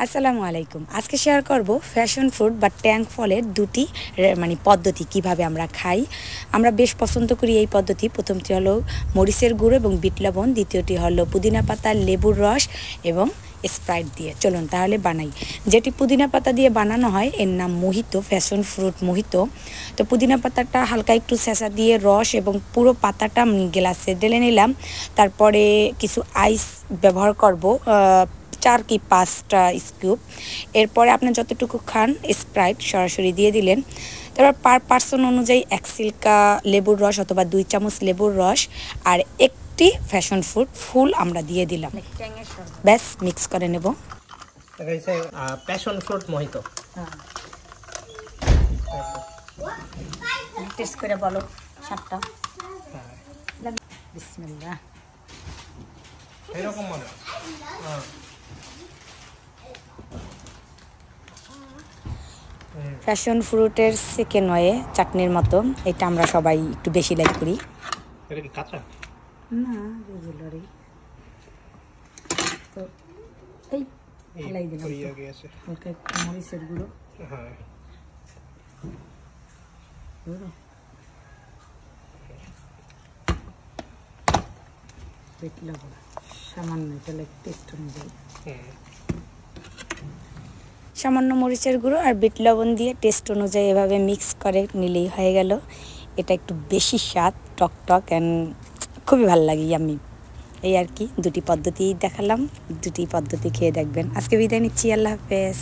আসসালামু আলাইকুম। আজকে শেয়ার করব ফ্যাশন ফ্রুট বা ট্যাঙ্ক ফলের দুটি পদ্ধতি কিভাবে আমরা খাই। আমরা বেশ পছন্দ করি এই পদ্ধতি। প্রথমটি হলো মরিচের গুঁড়ো এবং বিট লবণ, দ্বিতীয়টি হলো পুদিনা পাতা, লেবুর রস এবং স্প্রাইট দিয়ে। চলুন তাহলে বানাই। যেটি পুদিনা পাতা দিয়ে বানানো হয় এর নাম মোহিতো, ফ্যাশন ফ্রুট মোহিতো। তো পুদিনা পাতাটা হালকা একটু ছেঁচা দিয়ে রস এবং পুরো পাতাটা গ্লাসে ঢেলে নিলাম। তারপরে কিছু আইস ব্যবহার করব, 4 কি 5টা স্কুপ। এরপরে আপনি যতটুকু খান স্প্রাইট সরাসরি দিয়ে দিলেন। তারপর পার পার্সন অনুযায়ী 1 সিল্কা লেবুর রস অথবা 2 চামচ লেবুর রস আর একটি ফ্যাশন ফ্রুট ফুল আমরা দিয়ে দিলাম। ব্যাস মিক্স করে নেব। Passion fruit mojito. টেস্ট করে বলো স্বাদটা। বিসমিল্লাহ। এরকম মনে ফ্যাশন ফ্রুটের সেকেন্ড ওয়ে চাটনির মতো, এটা আমরা সবাই একটু বেশি লাইক করি। এটা কি কাঁচা? না, রেগুলারই। তো এই ফেলাই দিলাম হালকা একটু মরিচের গুঁড়ো। হ্যাঁ, বিট লবণ সামান্য, তাহলে টেস্ট অনুযায়ী সামান্য মরিচের গুঁড়ো আর বিট লবণ দিয়ে টেস্ট অনুযায়ী এভাবে মিক্স করে নিলেই হয়ে গেল। এটা একটু বেশি স্বাদ, টক টক অ্যান্ড খুবই ভালো লাগে, আমি এই আর কি। দুটি পদ্ধতি দেখালাম, দুটি পদ্ধতি খেয়ে দেখবেন। আজকে বিদায় নিচ্ছি, আল্লাহ হাফেজ।